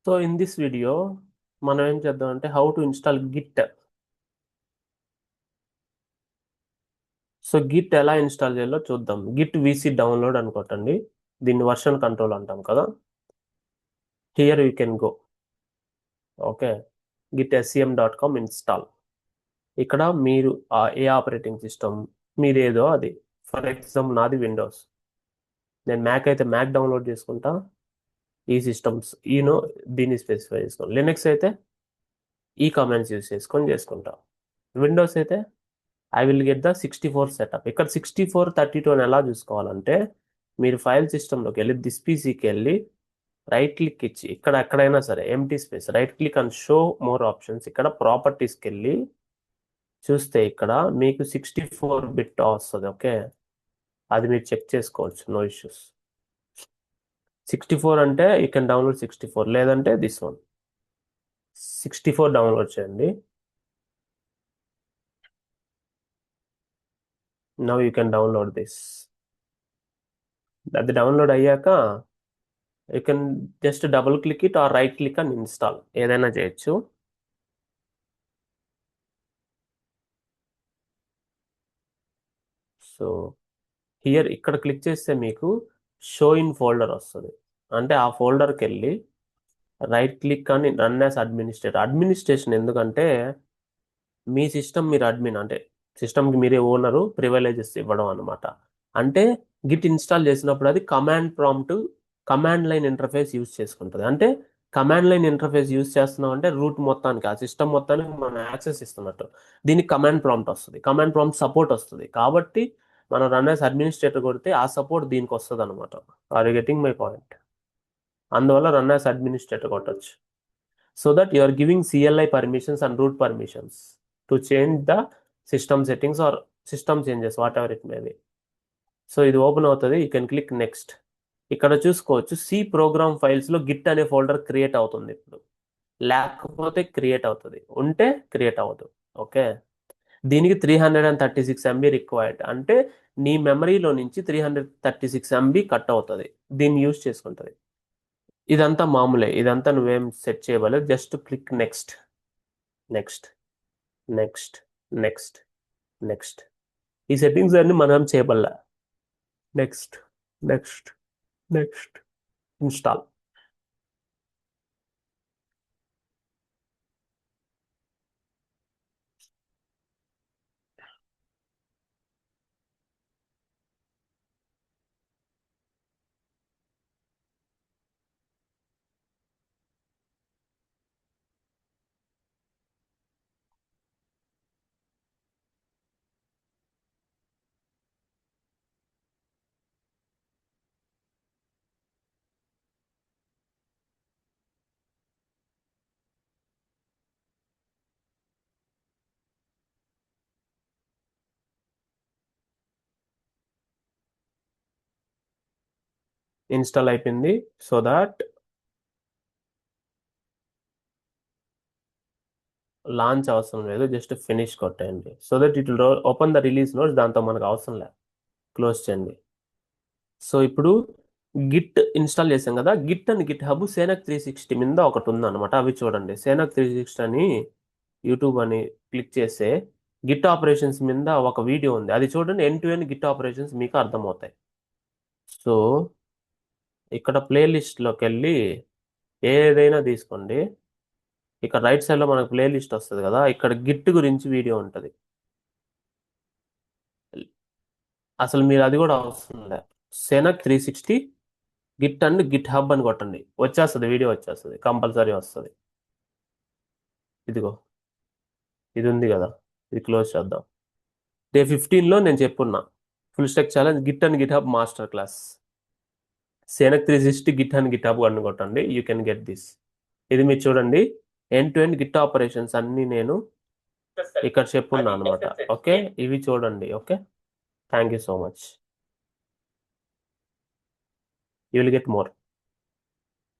So in this video మనం ఏం చేద్దాం అంటే how to install git. So git ఎలా ఇన్స్టాల్ చేయాలో చూద్దాం. గిట్ విసి డౌన్లోడ్ అనుకోటండి. దీన్ని వర్షన్ కంట్రోల్ అంటాం కదా. Here you can go. Okay, git scm.com install. ఇక్కడ మీరు ఏ ఆపరేటింగ్ సిస్టమ్ మీది ఏదో అది. ఫర్ ఎగ్జాంపుల్ నాది విండోస్. నేను మ్యాక్ అయితే మ్యాక్ డౌన్లోడ్ చేసుకుంటా. ఈ సిస్టమ్స్ దీన్ని స్పెసిఫై చేసుకోండి. లినక్స్ అయితే ఈ కమాండ్స్ యూస్ చేసుకుంటా. విండోస్ అయితే I will get the 64 setup. ఇక్కడ 6432 అని ఎలా చూసుకోవాలంటే, మీరు ఫైల్ సిస్టంలోకి వెళ్ళి దిస్ పీసీకి వెళ్ళి రైట్ క్లిక్ ఇచ్చి ఇక్కడ ఎక్కడైనా సరే empty space right click and show more options, ఇక్కడ ప్రాపర్టీస్కి వెళ్ళి చూస్తే ఇక్కడ మీకు 64 బిట్ వస్తుంది. ఓకే, అది మీరు చెక్ చేసుకోవచ్చు, నో ఇష్యూస్. 64 అంటే యూ కెన్ డౌన్లోడ్ 64, లేదంటే దిస్ వన్ 64 డౌన్లోడ్ చేయండి. Now you can download this. అది డౌన్లోడ్ అయ్యాక you can just double click it or right click and install, ఏదైనా చేయొచ్చు. సో హియర్ ఇక్కడ క్లిక్ చేస్తే మీకు షో ఇన్ ఫోల్డర్ వస్తుంది. అంటే ఆ ఫోల్డర్కి వెళ్ళి రైట్ క్లిక్ అని రన్ యాజ్ అడ్మినిస్ట్రేటర్. అడ్మినిస్ట్రేషన్ ఎందుకంటే మీ సిస్టమ్ మీరు అడ్మిన్, అంటే సిస్టమ్కి మీరే ఓనరు, ప్రివిలేజెస్ ఇవ్వడం అనమాట. అంటే గిట్ ఇన్స్టాల్ చేసినప్పుడు అది కమాండ్ లైన్ ఇంటర్ఫేస్ యూజ్ చేసుకుంటుంది. అంటే కమాండ్ లైన్ ఇంటర్ఫేస్ యూజ్ చేస్తున్నాం అంటే రూట్ మొత్తానికి, ఆ సిస్టమ్ మొత్తానికి మనం యాక్సెస్ ఇస్తున్నట్టు. దీనికి కమాండ్ ప్రాంప్ట్ వస్తుంది, కమాండ్ ప్రాంప్ట్ సపోర్ట్ వస్తుంది. కాబట్టి మనం రన్ యాజ్ అడ్మినిస్ట్రేటర్ కొడితే ఆ సపోర్ట్ దీనికి వస్తుంది అనమాట. Are you getting my point? అందువల్ల రన్ యాజ్ అడ్మినిస్ట్రేటర్ కొట్టచ్చు. So that you are giving CLI permissions and root permissions to change the system settings or system changes, whatever it may be. So ఇది open అవుతుంది, you can click next. ఇక్కడ చూసుకోవచ్చు C program ఫైల్స్లో Git అనే folder create అవుతుంది ఇప్పుడు. లేకపోతే create అవుతుంది, ఉంటే క్రియేట్ అవ్వదు. ఓకే, దీనికి 336 MB రిక్వైర్డ్. అంటే నీ మెమరీలో నుంచి 336 MB కట్ అవుతుంది, దీన్ని యూజ్ చేసుకుంటుంది. ఇదంతా మామూలే, ఇదంతా నువ్వేం సెట్ చేయలేదు. Just click next, next, next, next, next. ఈ సెట్టింగ్స్ అన్ని మనం చేయబల్లా. Next, next, next, install. Install అయిపోయింది. సో దాట్ లాంచ్ అవసరం లేదు, జస్ట్ ఫినిష్ కొట్టేయండి. So that it will open the release notes. దాంతో మనకు అవసరం లేదు, క్లోజ్ చేయండి. సో ఇప్పుడు గిట్ ఇన్స్టాల్ చేసాం కదా, గిట్ అండ్ గిట్ హబ్ సేనక్ 360 మీద ఒకటి ఉందన్నమాట. అవి చూడండి. సేనక్ 360 అని యూట్యూబ్ అని క్లిక్ చేస్తే గిట్ ఆపరేషన్స్ మీద ఒక వీడియో ఉంది, అది చూడండి. End to end git operations మీకు అర్థమవుతాయి. సో ఇక్కడ ప్లేలిస్ట్లోకి వెళ్ళి ఏదైనా తీసుకోండి. ఇక్కడ రైట్ సైడ్లో మనకు ప్లేలిస్ట్ వస్తుంది కదా, ఇక్కడ గిట్ గురించి వీడియో ఉంటుంది. అసలు మీరు అది కూడా అవసరం లేదు. సెనక్ 360 గిట్ అండ్ గిట్ హబ్ అని కొట్టండి, వచ్చేస్తుంది, వీడియో వచ్చేస్తుంది, కంపల్సరీ వస్తుంది. ఇదిగో, ఇది ఉంది కదా, ఇది క్లోజ్ చేద్దాం. డే 15లో నేను చెప్పున్నా full stack challenge git and GitHub master class. సెనక్ 360 గిట్ అండ్ గిట్ హబ్ అని కొట్టండి, యూ కెన్ గెట్ దిస్. ఇది మీరు చూడండి, end to end git operations అన్ని నేను ఇక్కడ చెప్పున్నా అనమాట. ఓకే, ఇవి చూడండి. Okay, thank you so much. You will get more.